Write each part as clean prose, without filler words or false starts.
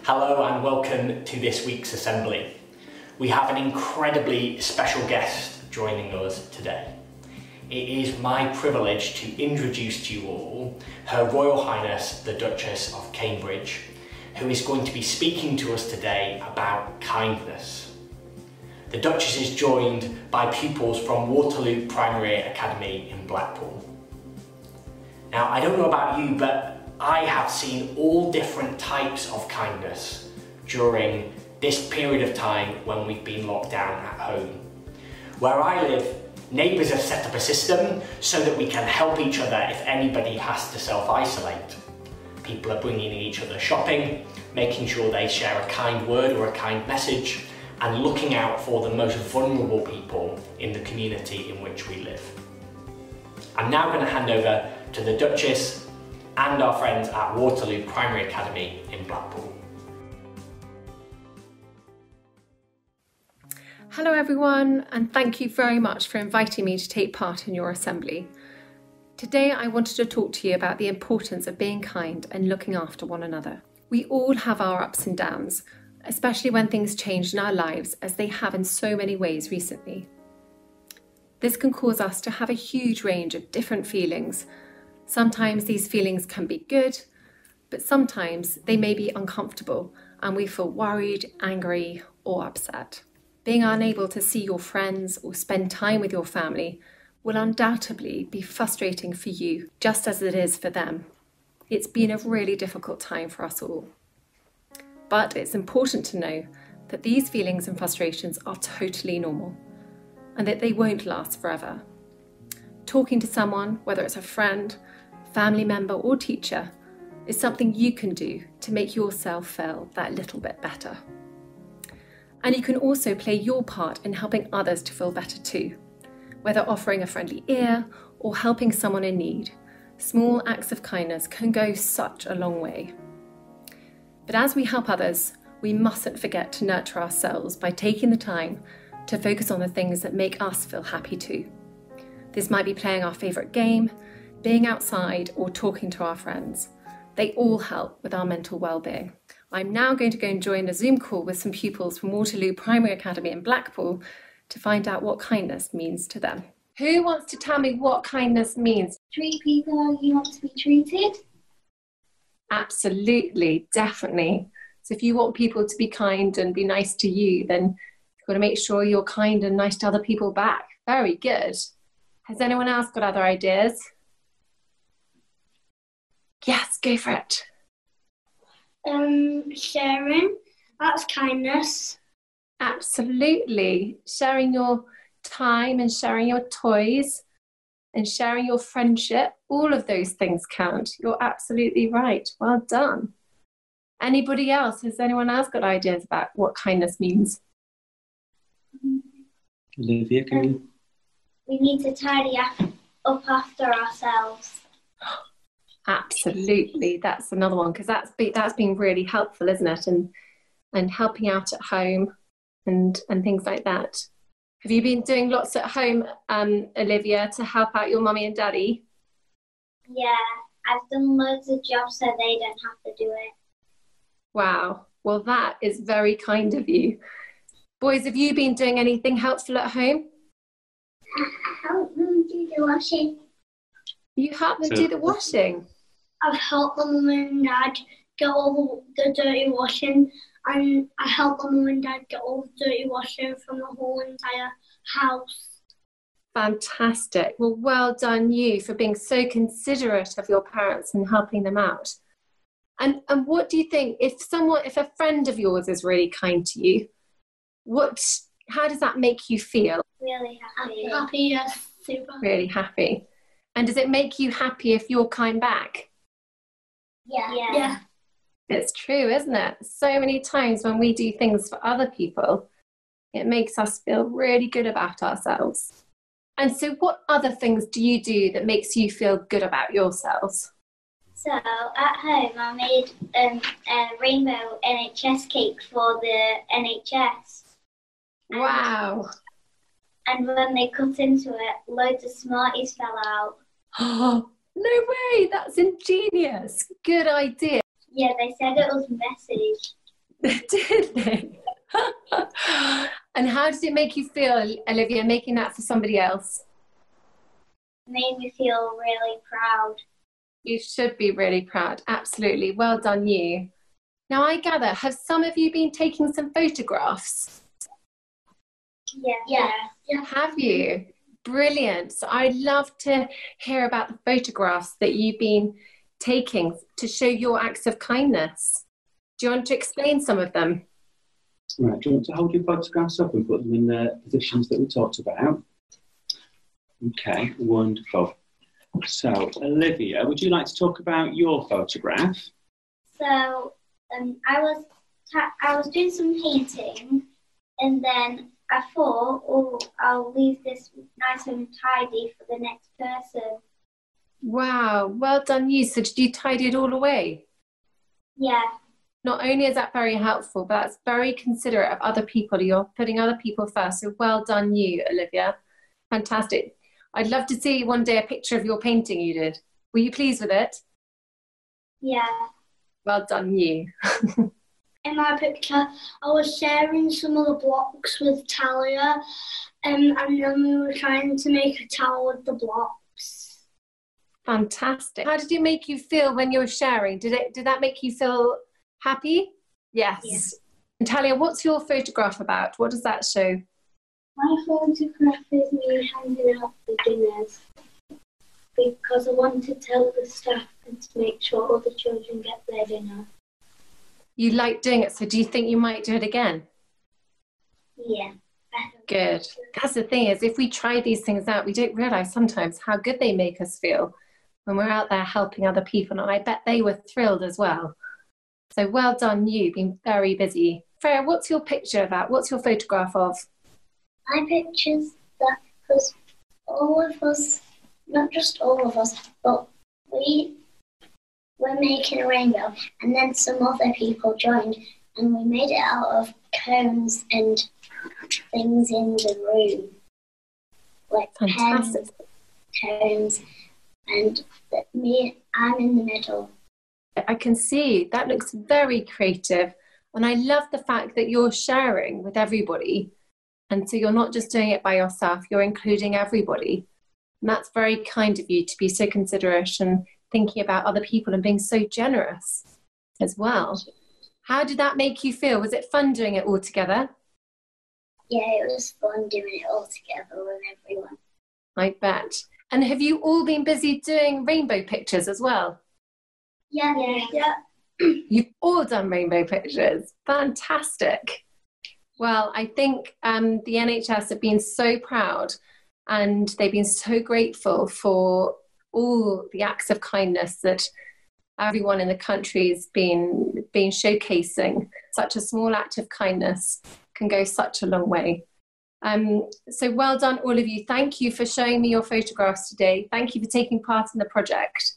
Hello and welcome to this week's assembly. We have an incredibly special guest joining us today. It is my privilege to introduce to you all Her Royal Highness the Duchess of Cambridge, who is going to be speaking to us today about kindness. The Duchess is joined by pupils from Waterloo Primary Academy in Blackpool. Now, I don't know about you, but I have seen all different types of kindness during this period of time when we've been locked down at home. Where I live, neighbours have set up a system so that we can help each other if anybody has to self-isolate. People are bringing each other shopping, making sure they share a kind word or a kind message, and looking out for the most vulnerable people in the community in which we live. I'm now going to hand over to the Duchess and our friends at Waterloo Primary Academy in Blackpool. Hello everyone, and thank you very much for inviting me to take part in your assembly. Today I wanted to talk to you about the importance of being kind and looking after one another. We all have our ups and downs, especially when things change in our lives as they have in so many ways recently. This can cause us to have a huge range of different feelings. Sometimes these feelings can be good, but sometimes they may be uncomfortable and we feel worried, angry, or upset. Being unable to see your friends or spend time with your family will undoubtedly be frustrating for you, just as it is for them. It's been a really difficult time for us all. But it's important to know that these feelings and frustrations are totally normal and that they won't last forever. Talking to someone, whether it's a friend, family member or teacher, is something you can do to make yourself feel that little bit better. And you can also play your part in helping others to feel better too, whether offering a friendly ear or helping someone in need. Small acts of kindness can go such a long way. But as we help others, we mustn't forget to nurture ourselves by taking the time to focus on the things that make us feel happy too. This might be playing our favourite game, being outside, or talking to our friends. They all help with our mental well-being. I'm now going to go and join a Zoom call with some pupils from Waterloo Primary Academy in Blackpool to find out what kindness means to them. Who wants to tell me what kindness means? Treat people how you want to be treated. Absolutely, definitely. So if you want people to be kind and be nice to you, then you've got to make sure you're kind and nice to other people back. Very good. Has anyone else got other ideas? Yes, go for it. Sharing, that's kindness. Absolutely. Sharing your time and sharing your toys and sharing your friendship, all of those things count. You're absolutely right. Well done. Anybody else? Has anyone else got ideas about what kindness means? Olivia, can you? We need to tidy up after ourselves. Absolutely, that's another one, because that's been really helpful, isn't it? And helping out at home and things like that. Have you been doing lots at home, Olivia, to help out your mummy and daddy? Yeah, I've done loads of jobs so they don't have to do it. Wow, well that is very kind of you. Boys, have you been doing anything helpful at home? I help them do the washing. You help them do the washing? I've helped my mum and dad get all the dirty washing, and I help my mum and dad get all the dirty washing from the whole entire house. Fantastic. Well, well done you for being so considerate of your parents and helping them out. And what do you think, if a friend of yours is really kind to you, how does that make you feel? Really happy. Happy, yes, super. Really happy. And does it make you happy if you're kind back? Yeah. It's true, isn't it? So many times when we do things for other people, it makes us feel really good about ourselves. And so what other things do you do that makes you feel good about yourselves? So at home I made a rainbow NHS cake for the NHS. Wow. And when they cut into it, loads of Smarties fell out. Oh, no way, that's ingenious. Good idea. Yeah, they said it was messy. Did they? And how did it make you feel, Olivia, making that for somebody else? Made me feel really proud. You should be really proud. Absolutely. Well done, you. Now, I gather, have some of you been taking some photographs? Yeah. Have you? Brilliant. So I'd love to hear about the photographs that you've been taking to show your acts of kindness. Do you want to explain some of them? Right, do you want to hold your photographs up and put them in the positions that we talked about? Okay, wonderful. So, Olivia, would you like to talk about your photograph? So, I was doing some painting, and then I thought, oh, I'll leave this nice and tidy for the next person. Wow, well done you. So did you tidy it all away? Yeah. Not only is that very helpful, but that's very considerate of other people. You're putting other people first. So well done you, Olivia. Fantastic. I'd love to see one day a picture of your painting you did. Were you pleased with it? Yeah. Well done you. In my picture, I was sharing some of the blocks with Talia, and then we were trying to make a tower with the blocks. Fantastic. How did it make you feel when you were sharing? Did that make you feel happy? Yes. Yeah. And Talia, what's your photograph about? What does that show? My photograph is me handing out the dinners because I wanted to help the staff and to make sure all the children get their dinner. You like doing it, so do you think you might do it again? Yeah. Good. That's the thing is, if we try these things out, we don't realise sometimes how good they make us feel when we're out there helping other people. And I bet they were thrilled as well. So well done you, been very busy. Freya, what's your picture about? What's your photograph of? My picture's that because all of us, not just all of us, but we're making a rainbow, and then some other people joined, and we made it out of cones and things in the room, like Fantastic. pens, cones, and I'm in the middle. I can see that looks very creative, and I love the fact that you're sharing with everybody, and so you're not just doing it by yourself, you're including everybody, and that's very kind of you to be so considerate and thinking about other people and being so generous as well. How did that make you feel? Was it fun doing it all together? Yeah, it was fun doing it all together with everyone. I bet. And have you all been busy doing rainbow pictures as well? Yeah. You've all done rainbow pictures. Fantastic. Well, I think the NHS have been so proud and they've been so grateful for all the acts of kindness that everyone in the country has been showcasing. Such a small act of kindness can go such a long way. So well done, all of you. Thank you for showing me your photographs today. Thank you for taking part in the project.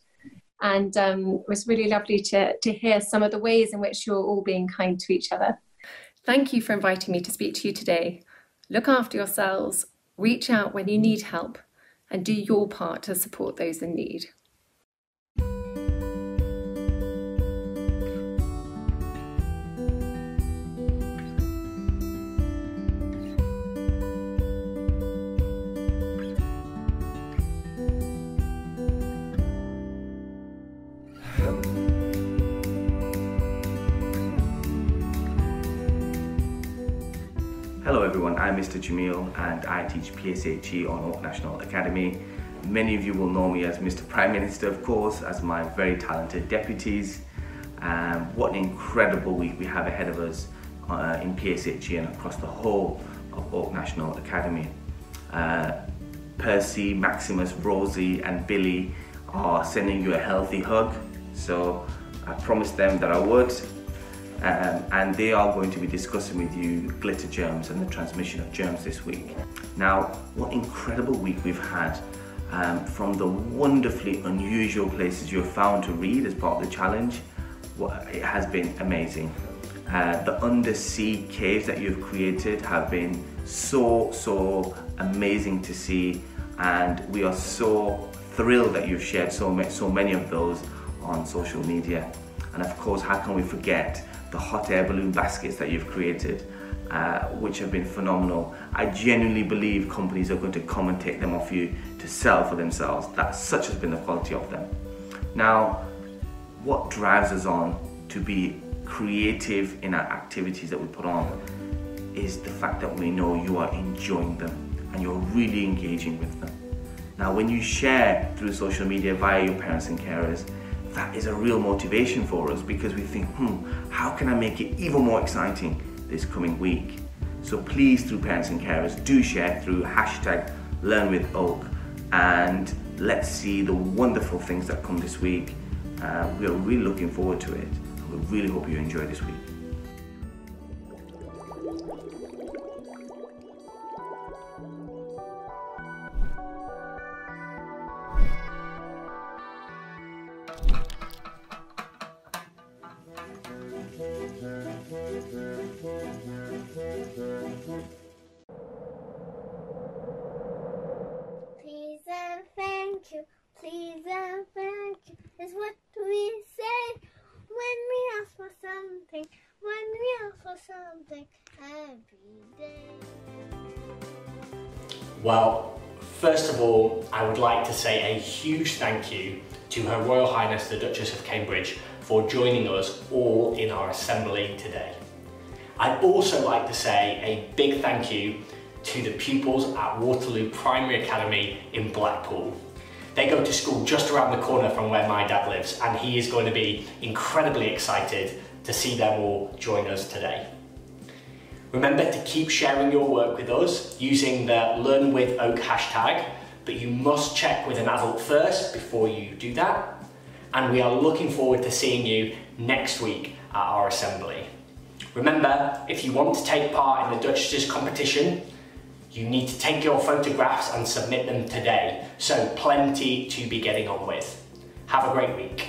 And it was really lovely to hear some of the ways in which you're all being kind to each other. Thank you for inviting me to speak to you today. Look after yourselves, reach out when you need help, and do your part to support those in need. Hello everyone, I'm Mr. Jamil and I teach PSHE on Oak National Academy. Many of you will know me as Mr. Prime Minister, of course, as my very talented deputies. What an incredible week we have ahead of us in PSHE and across the whole of Oak National Academy. Percy, Maximus, Rosie and Billy are sending you a healthy hug, so I promised them that I would. And they are going to be discussing with you glitter germs and the transmission of germs this week. Now, what incredible week we've had from the wonderfully unusual places you've found to read as part of the challenge. It has been amazing. The undersea caves that you've created have been so amazing to see, and we are so thrilled that you've shared so many of those on social media. And of course, how can we forget the hot air balloon baskets that you've created, which have been phenomenal. I genuinely believe companies are going to come and take them off you to sell for themselves. Such has been the quality of them. Now, what drives us on to be creative in our activities that we put on is the fact that we know you are enjoying them and you're really engaging with them. Now, when you share through social media via your parents and carers, that is a real motivation for us, because we think, how can I make it even more exciting this coming week? So please, through parents and carers, do share through #LearnWithOak, and let's see the wonderful things that come this week. We are really looking forward to it. We really hope you enjoy this week. Please and thank you, please and thank you, is what we say when we ask for something, every day. Well, first of all, I would like to say a huge thank you to Her Royal Highness the Duchess of Cambridge for joining us all in our assembly today. I'd also like to say a big thank you to the pupils at Waterloo Primary Academy in Blackpool. They go to school just around the corner from where my dad lives, and he is going to be incredibly excited to see them all join us today. Remember to keep sharing your work with us using the LearnWithOak hashtag, but you must check with an adult first before you do that. And we are looking forward to seeing you next week at our assembly. Remember, if you want to take part in the Duchess's competition, you need to take your photographs and submit them today, so plenty to be getting on with. Have a great week.